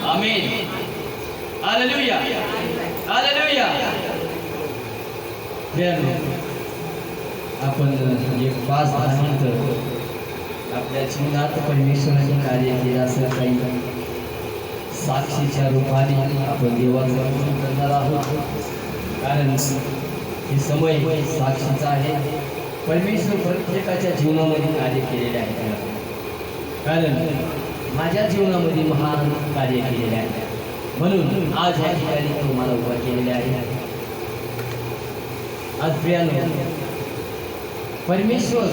आमेन. Hallelujah. Hallelujah. आपण एक 5-10 मिनिटं आपल्या जीवनात परमेश्वराने कार्य केलं असं काही साक्षीच्या रूपाने आपण देवाचं वर्णन करणार आहोत. कारण हे समय साक्षीचा आहे. परमेश्वर प्रत्येकाच्या जीवनामध्ये कार्य केलेले आहे. कारण माझ्या जीवनामध्ये महान कार्य केलेले आहे. म्हणून आज या ठिकाणी तुम्हाला उभा केलेले आहे. आज प्रियानो, परमेश्वर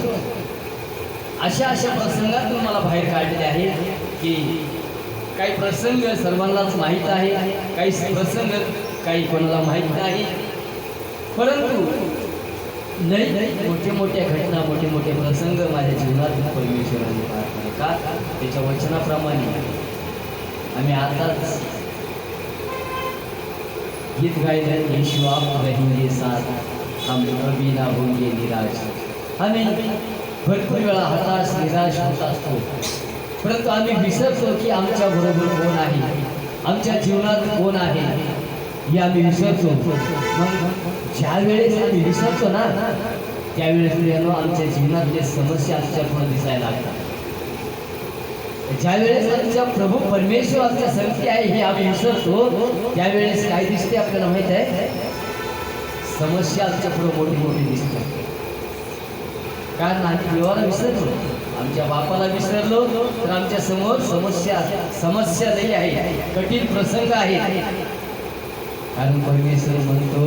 अशा प्रसंगातून मला बाहेर काढलेले आहे की काही प्रसंग सर्वांनाच माहीत आहे, काही प्रसंग काही कोणाला माहीत नाही. परंतु मोठे मोठ्या घटना, मोठे मोठे प्रसंग माझ्या जीवनात परमेश्वराने पार केले. का? त्याच्या वचनाप्रमाणे आम्ही आताच गीत गायलं, येशू आप रहेंगे साथ, हम कभी ना होंगे निराश. आम्ही भरपूर वेळा हताश निराश होत असतो, परंतु आम्ही विसरतो की आमच्या बरोबर कोण आहे, आमच्या जीवनात कोण आहे हे आम्ही विसरतो. मग ज्या वेळेस आम्ही विसरतो ना, त्यावेळेस आमच्या जीवनातले समस्या आमच्या पुढे दिसायला लागतात. ज्यावेळेस आमच्या प्रभू परमेश्वर आमच्या संगती आहे हे आम्ही विसरतो, त्यावेळेस काय दिसते आपल्याला माहित आहे? समस्या आमच्या पुढे मोठी मोठी दिसते. कारण आम्ही देवाला विसरलो, आमच्या बापाला विसरलो, तर आमच्या समोर समस्या नाही आहे, कठीण प्रसंग आहे. कारण परमेश्वर म्हणतो,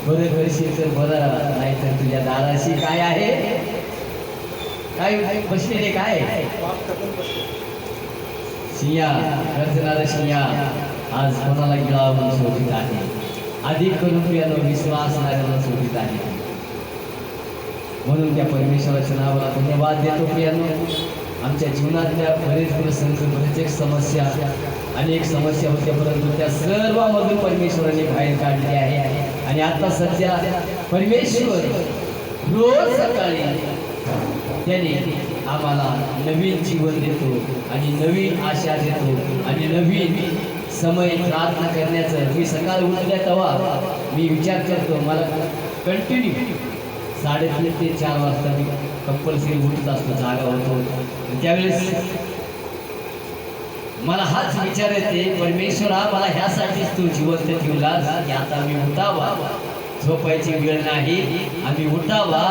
बरं करशील तर बरं, नाही तर तुझ्या दाराशी काय आहे, काय बसलेले काय शिया रचणारा शिया आज कोणाला गिळावून शोधित आहे, अधिक करून प्रियानं विश्वास लागणं शोधित आहे. म्हणून त्या परमेश्वराच्या नावाला धन्यवाद देतो. प्रियानं, आमच्या जीवनातल्या बरेच प्रसंग, बरेच समस्या, अनेक समस्या होत्या, परंतु त्या सर्वांमधून परमेश्वराने बाहेर काढले आहे. आणि आता सध्या परमेश्वर रोज सकाळी त्याने आम्हाला नवीन जीवन देतो आणि नवीन आशा देतो आणि नवीन समय प्रार्थना करण्याचं. मी सकाळी उठल्या तेव्हा मी विचार करतो, मला कंटिन्यू 3:30 ते 4 वाजता मी कंपल्सरी उठत असतो, जागा होतो. त्यावेळेस मला हाच विचार येते, परमेश्वरा मला ह्यासाठीच तू जिवंत ठेवलास की आता मी उठावा, झोपायची वेळ नाही, आम्ही उठावा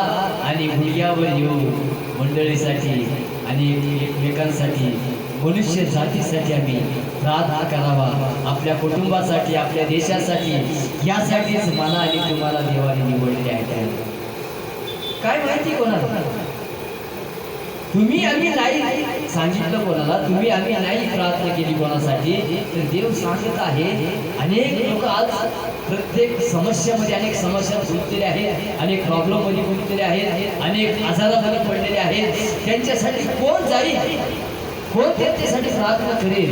आणि गुडघ्यावर येऊ मंडळीसाठी आणि एकमेकांसाठी, मनुष्य जातीसाठी आम्ही प्रार्थना करावा, आपल्या कुटुंबासाठी, आपल्या देशासाठी. यासाठीच मला आणि तुम्हाला देवाने निवडले आहे. काय माहिती कोणाला? तुम्ही आम्ही नाही सांगितलं कोणाला, तुम्ही आम्ही नाही प्रार्थना केली कोणासाठी, तर देव सांगत आहे. अनेक लोक आज प्रत्येक समस्यामध्ये, अनेक समस्या गुंतलेले आहेत, अनेक प्रॉब्लेममध्ये गुंतलेले आहेत, अनेक आजारामध्ये पडलेले आहेत. त्यांच्यासाठी कोण जाईल, कोण त्यांच्यासाठी प्रार्थना करेल,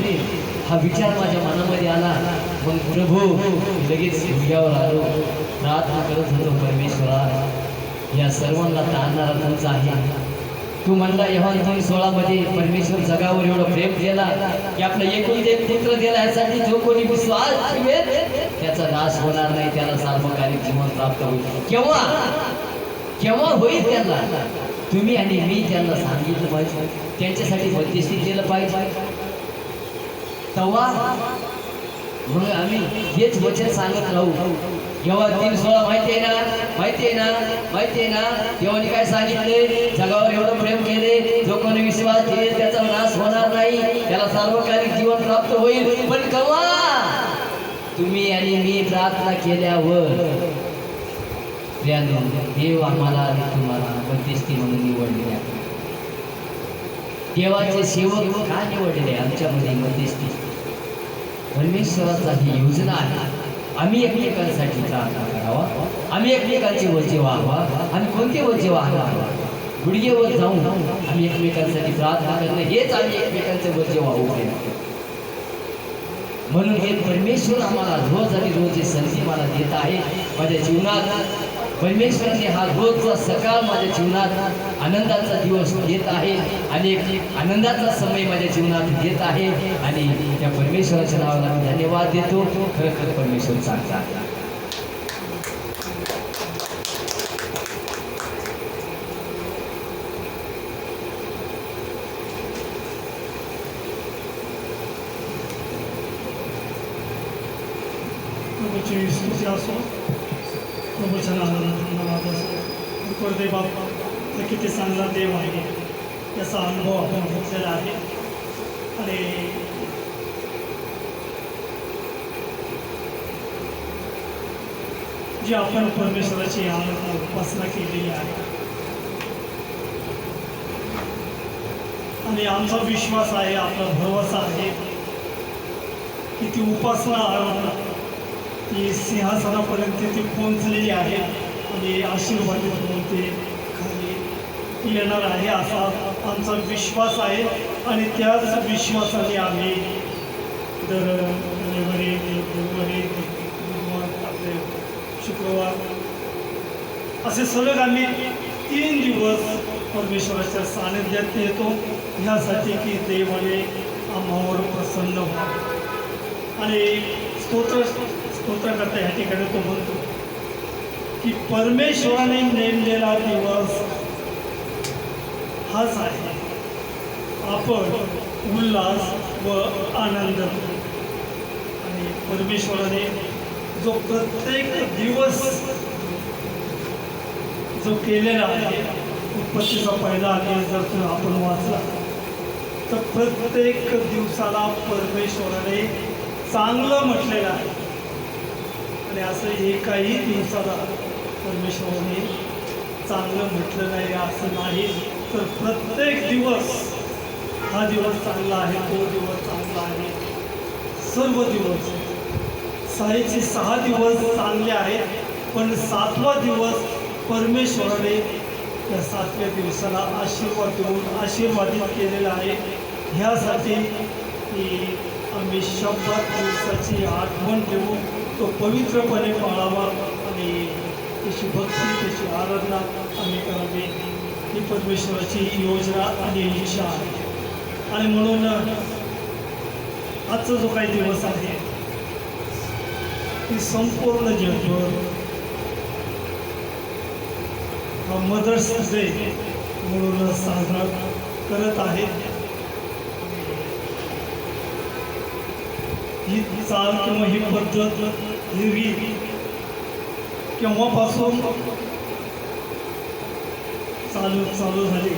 हा विचार माझ्या मनामध्ये आला. मग प्रभू लगेच गुडघ्यावर आलो, प्रार्थना करत होतो, परमेश्वरा या सर्वांना ताणणारा तुमचा आहे. तू म्हणला योहान 3:16 परमेश्वर जगावर एवढं प्रेम केला की आपला एकूण एक पुत्र दिला, यासाठी जो कोणी विश्वास ठेवेल त्याचा नाश होणार नाही, त्याला सार्वकालिक जीवन प्राप्त होईल. केव्हा होईल? त्यांना तुम्ही आणि मी त्यांना सांगितलं पाहिजे, त्यांच्यासाठी मध्यस्थी केलं पाहिजे. तेव्हा मग आम्ही हेच वचन सांगत राहू. योहान 3:16 माहिती आहे ना, देवाने काय सांगितले? जगावर एवढं प्रेम केले, जो कोणी विश्वास ठेवेल त्याचा नाश होणार नाही, त्याला सार्वकालिक जीवन प्राप्त होईल. पण केव्हा? तुम्ही आणि मी प्रार्थना केल्यावर. देव आम्हाला आणि तुम्हाला मध्यस्थी म्हणून निवडले आहे. देवाचे सेवक का निवडले? आमच्यामध्ये मध्यस्थी परमेश्वराचा ही योजना आहे. आम्ही एकमेकांसाठी प्रार्थना करावा, आम्ही एकमेकांचे वरचे व्हावा. आणि कोणते वरचे व्हावा? गुडघेवर जाऊन आम्ही एकमेकांसाठी प्रार्थना करणं, हेच आम्ही एकमेकांचे वरचे व्हावू. म्हणून हे परमेश्वर आम्हाला रोज आणि रोज ही संधी मला देत आहे. माझ्या जीवनात परमेश्वराने हा रोजचा सकाळ माझ्या जीवनात आनंदाचा दिवस देत आहे आणि एक आनंदाचा समय माझ्या जीवनात देत आहे आणि त्या परमेश्वराच्या नावाला मी धन्यवाद देतो. खरं परमेश्वर चांगला आहे. प्रभूची स्तुती असो, प्रभूच्या नावाला धन्यवाद असो. गुरुदेव बाप्पा हा किती चांगला देव आहे याचा अनुभव आपण घेतलेला आहे. आणि जी आपण परमेश्वराची आराधना उपासना केलेली आहे आणि आमचा विश्वास आहे, आपला भरवसा आहे की ती उपासना आराधना ती सिंहासनापर्यंत ती पोहोचलेली आहे आणि आशीर्वादित म्हणून ते खाली येणार आहे असा आमचा विश्वास आहे. आणि त्याच विश्वासाने आम्ही दर रविवारी, गुरुवारी, बुधवार, आपले शुक्रवार असे सलग आम्ही 3 दिवस परमेश्वराच्या सानिध्यात येतो ह्यासाठी की देवाने आम्हावर प्रसन्न व्हावं. आणि स्तोत्रकर्ता ह्या ठिकाणी तो म्हणतो की परमेश्वराने नेमलेला दिवस हाच आहे, आपण उल्हास व आनंद. आणि परमेश्वराने जो प्रत्येक दिवस जो केलेला आहे, उत्पत्तीचा पहिला अध्याय जर आपण वाचला तर प्रत्येक दिवसाला परमेश्वराने चांगलं म्हटलेलं आहे. आणि असं एकाही दिवसाला परमेश्वराने चांगलं म्हटलं नाही असं नाही, तर प्रत्येक दिवस हा दिवस चांगला आहे, तो दिवस चांगला आहे. सर्व दिवस 6 दिवस चांगले आहेत, पण 7वा दिवस परमेश्वराने त्या 7व्या दिवसाला आशीर्वाद देऊन आशीर्वादित केलेला आहे. ह्यासाठी की आम्ही 100 दिवसाची आठवण ठेवून तो पवित्रपणे पाळावा आणि त्याची भक्ती, त्याची आराधना आम्ही करावी, ही परमेश्वराची योजना आणि इच्छा आहे. आणि म्हणून आजचा जो काही दिवस आहे ती संपूर्ण जगभर हा मदर्स डे म्हणून साजरा करत आहे. ही चाल किंवा ही पद्धत, ही रीत केव्हापासून चालू झाली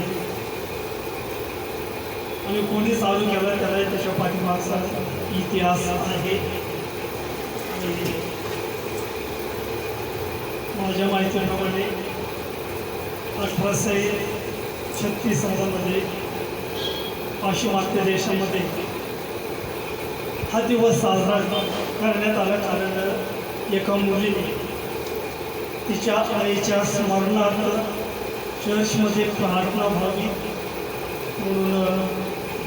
आणि कोणी चालू केलं त्याला त्याच्या पाठीमागचा इतिहास आहे. आणि माझ्या माहितीप्रमाणे 1836 सालामध्ये पाश्चिमात्य देशामध्ये हा दिवस साजरा करण्यात आला, कारण एका मुलीने तिच्या आईच्या स्मरणार्थ चर्चमध्ये प्रार्थना व्हावी म्हणून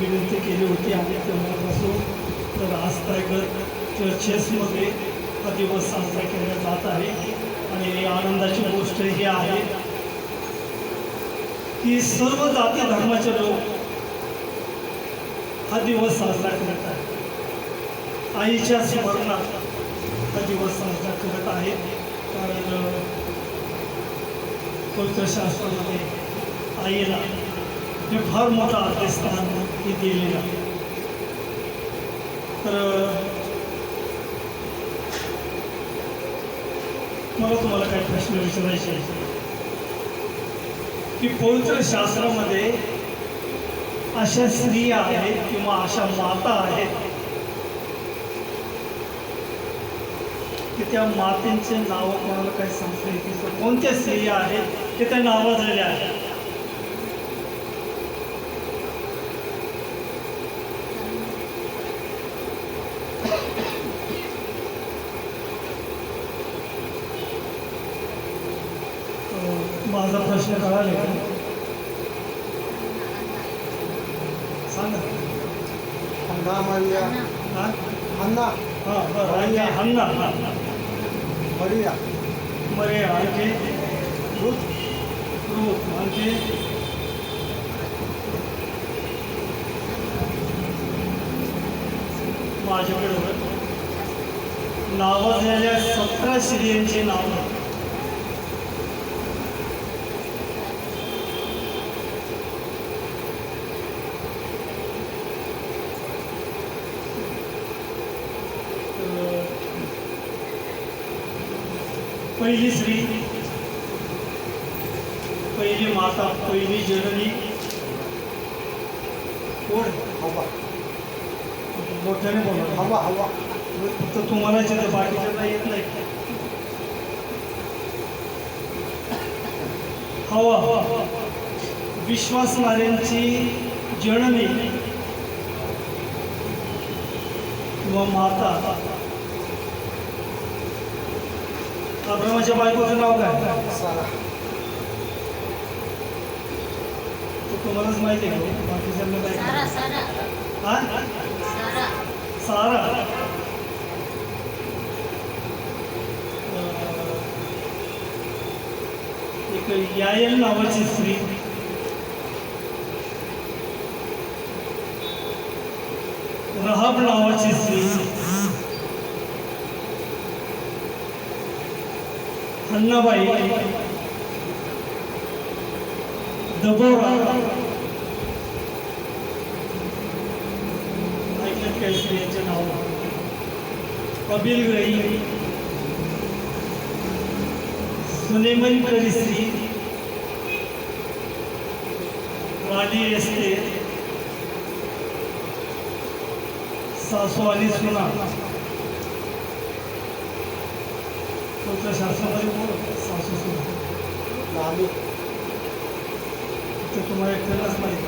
विनंती केली होती. आणि तेव्हापासून तर आजतागत चर्चेसमध्ये हा दिवस साजरा केला जात आहे. आणि आनंदाची गोष्ट ही आहे की सर्व जाती धर्माचे लोक हा दिवस साजरा करत आहेत. आईच्या स्मरणात हा दिवस साजरा करत आहेत, कारण पवित्र शास्त्रामध्ये आईला हे फार मोठा आदेशस्थान हे दिलेलं आहे. तर मला तुम्हाला काही प्रश्न विचारायचे आहे की पवित्र शास्त्रामध्ये अशा स्त्रिया आहेत किंवा अशा माता आहेत की त्या मातेंचे नावं कोणाला काही सांगता येतील? कोणत्या स्त्रिया आहेत की त्या नावाजलेल्या आहेत? माझा प्रश्न कळाला का? सांगा. अन्ना मरिया, हां अन्ना हां बरं. हन्ना मरिया, मरे आणखी रूप म्हणजे माझ्याकडे नावाजलेल्या 17 स्त्रियांची नावं. पहिली स्त्री, पहिली माता, पहिली जननी कोण? हवा मोठ्याने बोला. हवा हवा फक्त तुम्हाला येते, बाकीच्यांना येत नाही. हवा विश्वासणाऱ्यांची जननी किंवा माता. अब्रामाच्या बायकोचं नाव काय? सारा ते तुम्हालाच माहिती आहे का? बाकीच्यांना काय? सारा सारा हा? सारा सारा. एक यायल नावाची स्त्री, रहाब नावाची स्त्री, हन्नाबाई, दबोरा. ऐकलं काय स्त्रियांचे नाव? कबील गई, सुलेमन करिसी, राणी एस्तेर, सासू आणि सुना. तुमच्या शास्त्रामध्ये बोल सासू सुना. नामी ते तुम्हाला एकट्यालाच माहिती.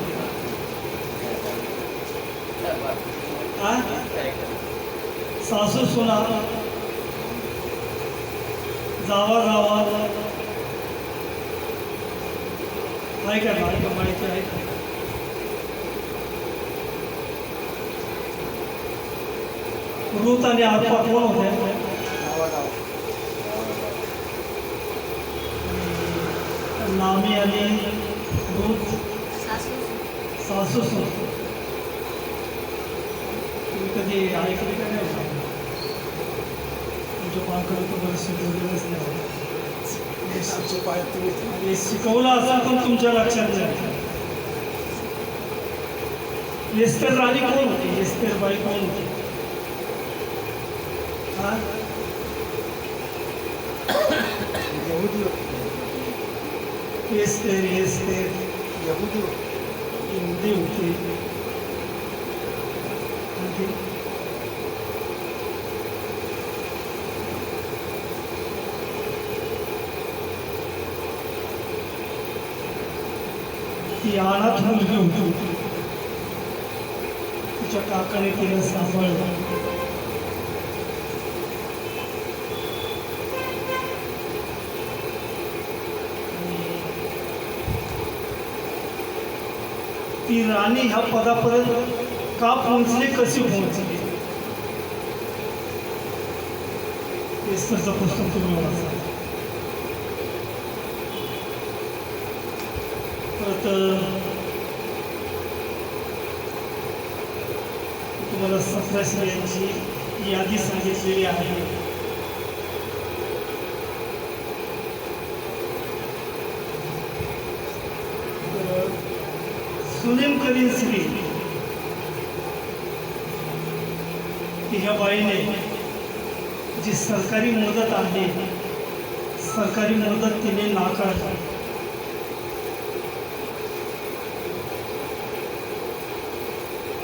हा? सासू सुना, जावा जावा आहे का? माहिती आहे का? रूत आणि आरपा कोण होते? नावा नाव नामी आणि रूत सासू सासू सुना. तुम्ही कधी ऐकले का नाही? तुमच्या पाकडे तुम्हाला शिकवलेलंच नाही. आमचे पाय तुम्ही हे शिकवलं असं पण तुमच्या लक्षात नाही. एस्तेर राणी कोण होती? एस्तेर बाई कोण होती? हा? यहुदी एस्तेर यहुदी हिंदी होती. आणखी ती अनाथ मुलगी होती. तिच्या काकाने तिला सांभाळलं. ती राणी ह्या पदापर्यंत का पोहोचली, कशी पोहोचली? एस्तेरचं पुस्तक तुम्ही वाचा. परत तुम्हाला 17 स्त्रियांची यादी सांगितलेली आहे. सुनेम करीन स्त्री की ह्या बाईने जी सरकारी मदत आहे, सरकारी मदत तिने नाकारली.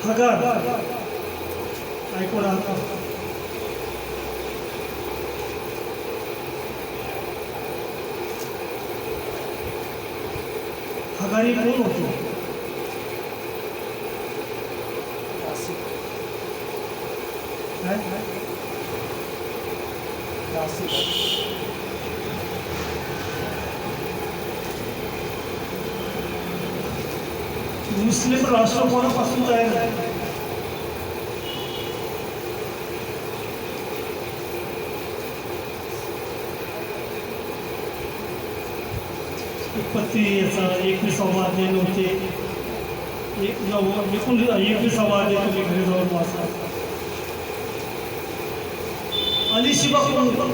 हगार ऐकून राहता. हगारी कोण होती? दासी काय? दासी मुस्लिम राष्ट्र कोणापासून तयार झाले? उत्पत्ती याचा 21वा अध्याय नव्हते 21वा अध्याय तुम्ही घरी जाऊन वाचा. अलिशिबा कोण होता?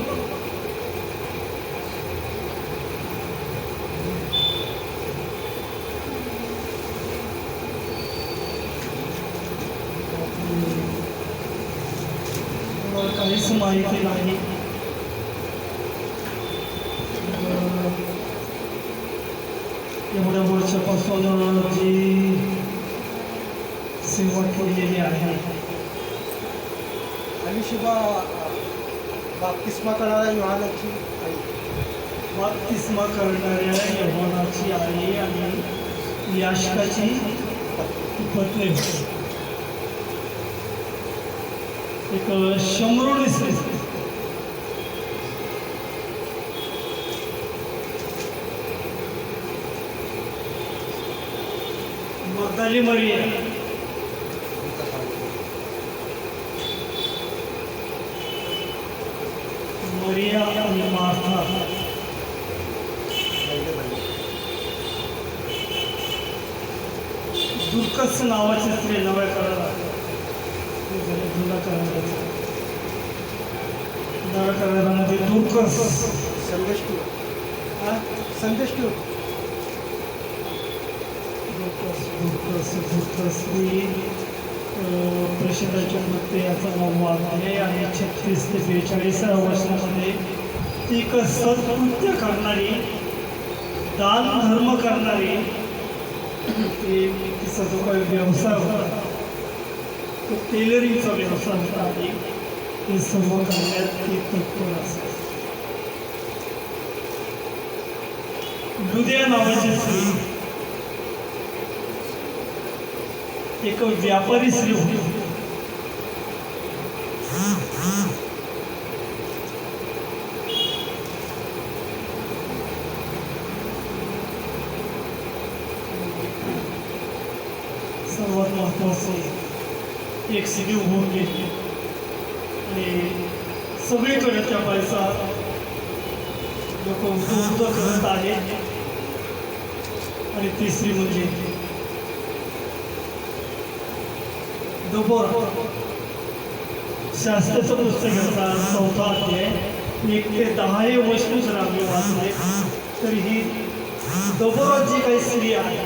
मला काहीच माहिती नाही. एवढ्या वर्षापासून जी सेवा केलेली आहे. अलिशिबा बाप्तिस्मा करणाऱ्या योहानाची आई. बाप्तिस्मा करणाऱ्या यहोवाची आई आणि याशकाची पत्नी होती. एक शमरोणी स्त्री. मगदली मरिया, मरिया आणि मार्था. दुर्कस नावाची स्त्री नव्या करारात जुना नव्या करारामध्ये दुर्कस संदेश दुर्कस प्रसिद्धाच्या मते याचा 9वा अध्याय आणि 36 ते 42 वर्षामध्ये ती एक सत्कृत्य करणारी, दान धर्म करणारी, तिचा जो काही व्यवसाय होता तो टेलरिंगचा व्यवसाय होता आणि हे सर्व करण्यात ती तत्पर असते. लुदिया नावाची स्त्री एक व्यापारी स्त्री होती. सर्वात महत्वाचे एक स्त्री होऊन गेली आणि सगळीकडे त्या पैसा लोक उद्योग करत आहेत. आणि तिसरी म्हणजे दबोरा. शास्त्राचं पुस्तक घेतला 4था अध्याय 1 ते 10 हे वचन जर आम्ही वाचले तर ही दबोरा जी काही स्त्री आहे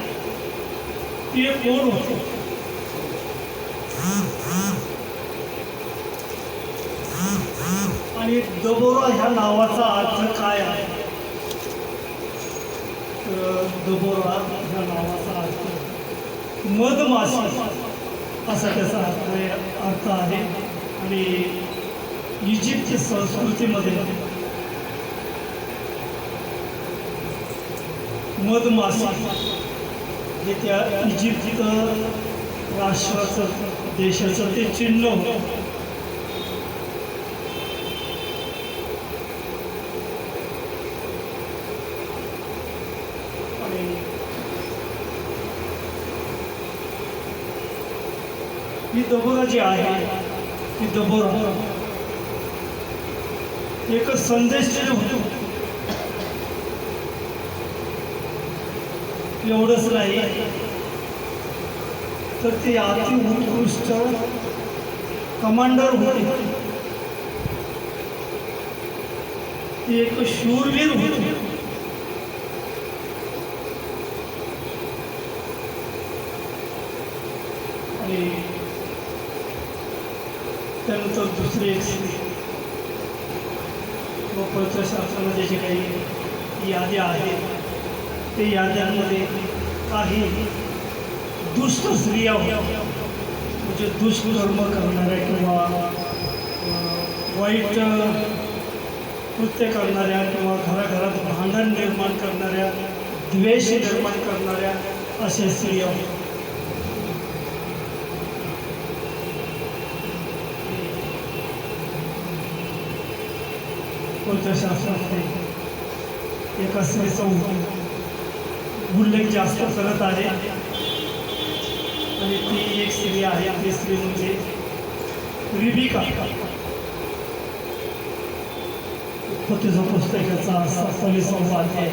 ती एक कोण होती? आणि दबोरा ह्या नावाचा अर्थ काय आहे? तर दबोरा ह्या नावाचा अर्थ मधमाशी असा त्याचा अर्थ आहे. आणि इजिप्त संस्कृतीमध्ये मधमाशी हे त्या इजिप्त राष्ट्राचं, देशाचं ते चिन्ह होतं. ही दबोरा जी आहे ती दबोरा एक संदेश होतो. एवढंच नाही तर ती अति उत्कृष्ट कमांडर होती. ती एक शूरवीर होती. आणि त्यानंतर दुसरी एक व पवित्रशास्त्रामध्ये जे काही याद्या आहेत ते याद्यांमध्ये काही दुष्ट स्त्रिया होत्या, म्हणजे दुष्कर्म करणाऱ्या किंवा वाईट कृत्य करणाऱ्या किंवा घराघरात भांडण निर्माण करणाऱ्या, द्वेष निर्माण करणाऱ्या अशा स्त्रिया होत्या. शास्त्रामध्ये एका स्त्रीचा उल्लेख जास्त करत आहे आणि ती एक स्त्री आहे. ती स्त्री म्हणजे रिबिका. उत्पत्तीचं पुस्तकाचा 27वा अध्याय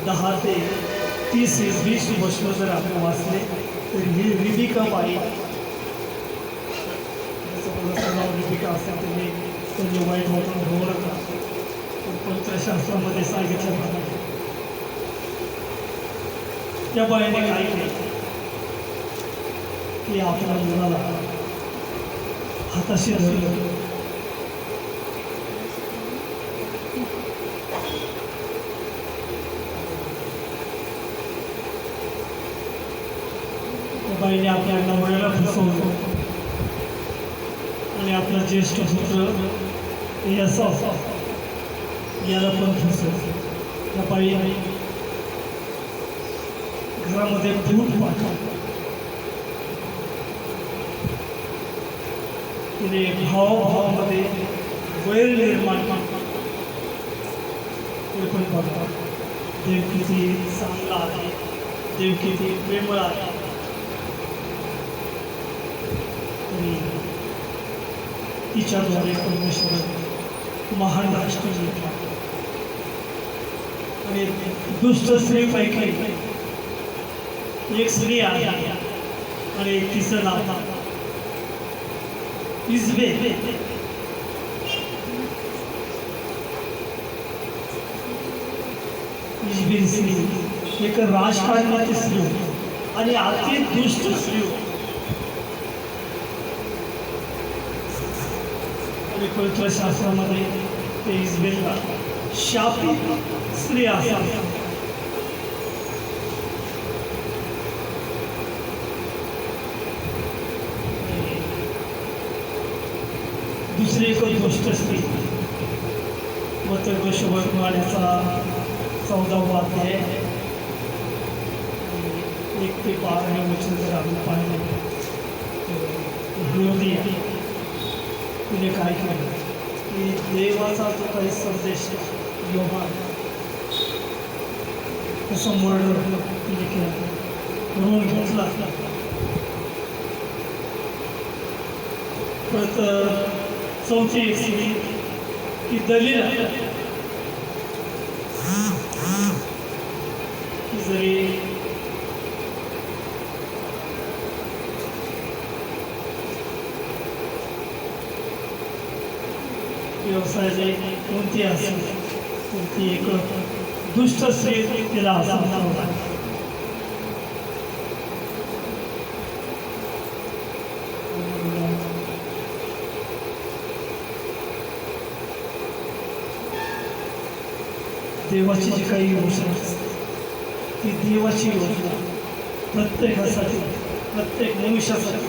10 ते 30 इसवी शुभश्र जर आपण वाचले तर ही रिबिका बाई, जसं कोणाचं नाव रिबिका असेल तुम्ही त्यांनी वाईट वाटून घेऊ नका. पण तंत्रशास्त्रामध्ये सांगितल्याप्रमाणे त्या बाईने काय केलं की आपल्या मुलाला हाताशी धरलं. त्या बाईने आपल्या नवऱ्याला फसवलं आणि आपला ज्येष्ठ पुत्र याला पण फसवलं. त्या बाईने घरामध्ये भूत पाठवलं. तिने भावामध्ये वैर निर्माण ते पण बघा. देव किती चांगला आहे, देव किती प्रेमळ आहे. तरी तिच्याद्वारे परमेश्वर महान राष्ट्र घेतला आणि दुष्ट स्त्रीपैकी एक स्त्री आहे आणि तिचं नाव इजबेल. इजबेल स्त्री एक राजकारणाची स्त्री होती आणि अति दुष्ट स्त्री होती. आणि पवित्र शास्त्रामध्ये ते इजबेलला शापित स्त्री असतात. दुसरी एक गोष्ट स्त्री मग शुभकुमारीचा 14वा अध्याय 1 ते 12 वचन जर आपण पाहिलं हेरोदिया तिने काय केलं की देवाचा जो काही संदेश योहान तसं मर्डर तिने केलं, करून घेतला. परत 4थी एक स्त्री की दलील की जरी व्यवसायाचे कोणती असेल तर ती एक दुष्ट स्त्री तिला असं होता. देवाची जी काही योजना असते ती देवाची योजना प्रत्येकासाठी, प्रत्येक मनुष्यासाठी